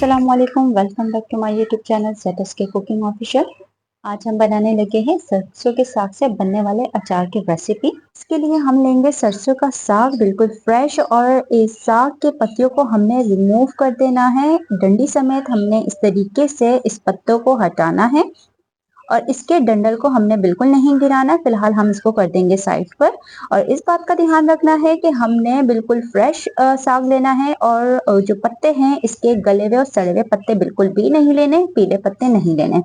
अस्सलामुअलैकुम, welcome back to my YouTube channel ZSK cooking official. आज हम बनाने लगे हैं सरसों के साग से बनने वाले अचार की रेसिपी। इसके लिए हम लेंगे सरसों का साग बिल्कुल फ्रेश, और इस साग के पत्तियों को हमने रिमूव कर देना है। डंडी समेत हमने इस तरीके से इस पत्तों को हटाना है और इसके डंडल को हमने बिल्कुल नहीं गिराना। फिलहाल हम इसको कर देंगे साइड पर। और इस बात का ध्यान रखना है कि हमने बिल्कुल फ्रेश साग लेना है, और जो पत्ते हैं इसके गले हुए और सड़े हुए पत्ते बिल्कुल भी नहीं लेने, पीले पत्ते नहीं लेने।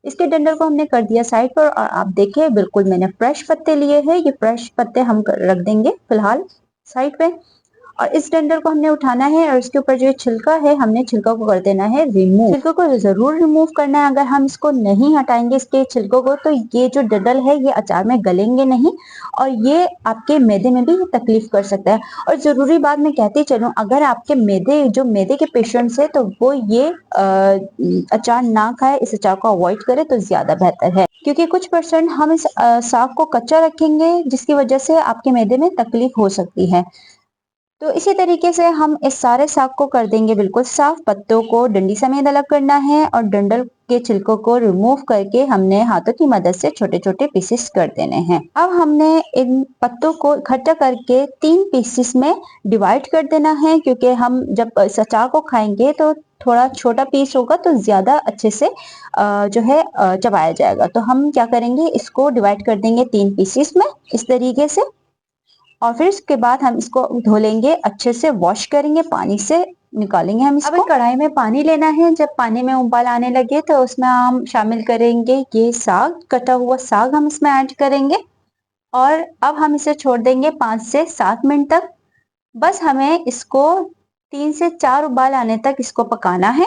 इसके डंडल को हमने कर दिया साइड पर, और आप देखिए बिल्कुल मैंने फ्रेश पत्ते लिए हैं। ये फ्रेश पत्ते हम रख देंगे फिलहाल साइड पे। और इस डंडल को हमने उठाना है, और इसके ऊपर जो छिलका है हमने छिलका को कर देना है रिमूव। छिलका को जरूर रिमूव करना है। अगर हम इसको नहीं हटाएंगे इसके छिलकों को, तो ये जो डंडल है ये अचार में गलेंगे नहीं, और ये आपके मैदे में भी तकलीफ कर सकता है। और जरूरी बात मैं कहती चलूं, अगर आपके मैदे के पेशेंट्स है तो वो ये अचार ना खाए, इस अचार को अवॉइड करे तो ज्यादा बेहतर है। क्योंकि कुछ परसेंट हम इस साग को कच्चा रखेंगे जिसकी वजह से आपके मैदे में तकलीफ हो सकती है। तो इसी तरीके से हम इस सारे साग को कर देंगे बिल्कुल साफ। पत्तों को डंडी समेत अलग करना है, और डंडल के छिलकों को रिमूव करके हमने हाथों की मदद से छोटे छोटे पीसेस कर देने हैं। अब हमने इन पत्तों को इकट्ठा करके 3 पीसेस में डिवाइड कर देना है, क्योंकि हम जब इस अचार को खाएंगे तो थोड़ा छोटा पीस होगा तो ज्यादा अच्छे से जो है चबाया जाएगा। तो हम क्या करेंगे, इसको डिवाइड कर देंगे 3 पीसेस में इस तरीके से। और फिर उसके बाद हम इसको धो लेंगे, अच्छे से वॉश करेंगे, पानी से निकालेंगे हम इसको। अब कढ़ाई में पानी लेना है। जब पानी में उबाल आने लगे तो उसमें हम शामिल करेंगे ये साग, कटा हुआ साग हम इसमें ऐड करेंगे। और अब हम इसे छोड़ देंगे 5 से 7 मिनट तक। बस हमें इसको 3 से 4 उबाल आने तक इसको पकाना है,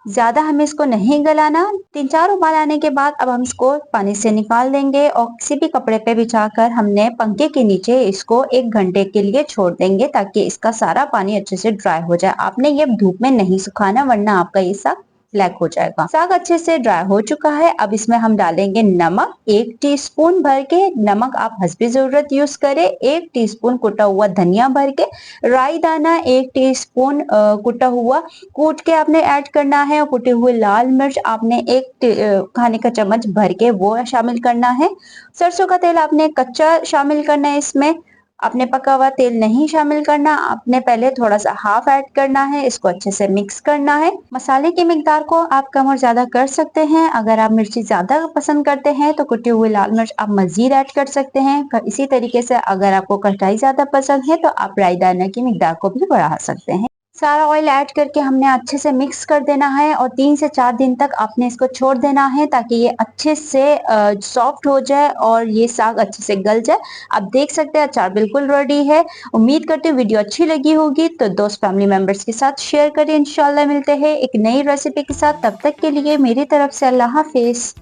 ज्यादा हमें इसको नहीं गलाना। 3-4 उबाल आने के बाद अब हम इसको पानी से निकाल देंगे, और किसी भी कपड़े पे बिछाकर हमने पंखे के नीचे इसको 1 घंटे के लिए छोड़ देंगे, ताकि इसका सारा पानी अच्छे से ड्राई हो जाए। आपने ये धूप में नहीं सुखाना, वरना आपका ये साग ब्लैक हो जाएगा। साग अच्छे से ड्राई हो चुका है। अब इसमें हम डालेंगे नमक, 1 टीस्पून भर के। नमक आप हस्बे जरूरत यूज करें। 1 टीस्पून कुटा हुआ धनिया भर के। राई दाना 1 टीस्पून कुटा हुआ कूट के आपने ऐड करना है। और कुटे हुए लाल मिर्च आपने 1 खाने का चम्मच भर के वो शामिल करना है। सरसों का तेल आपने कच्चा शामिल करना है इसमें, आपने पका हुआ तेल नहीं शामिल करना। आपने पहले थोड़ा सा हाफ ऐड करना है, इसको अच्छे से मिक्स करना है। मसाले की मिकदार को आप कम और ज्यादा कर सकते हैं। अगर आप मिर्ची ज्यादा पसंद करते हैं तो कुटी हुई लाल मिर्च आप मजीद ऐड कर सकते हैं। इसी तरीके से अगर आपको खटाई ज्यादा पसंद है तो आप राई दाना की मिकदार को भी बढ़ा सकते हैं। सारा ऑयल ऐड करके हमने अच्छे से मिक्स कर देना है, और 3 से 4 दिन तक आपने इसको छोड़ देना है, ताकि ये अच्छे से सॉफ्ट हो जाए और ये साग अच्छे से गल जाए। आप देख सकते हैं अचार बिल्कुल रेडी है। उम्मीद करते हैं वीडियो अच्छी लगी होगी, तो दोस्त फैमिली मेंबर्स के साथ शेयर करें। इंशाल्लाह मिलते हैं एक नई रेसिपी के साथ। तब तक के लिए मेरी तरफ से अल्लाह हाफिज।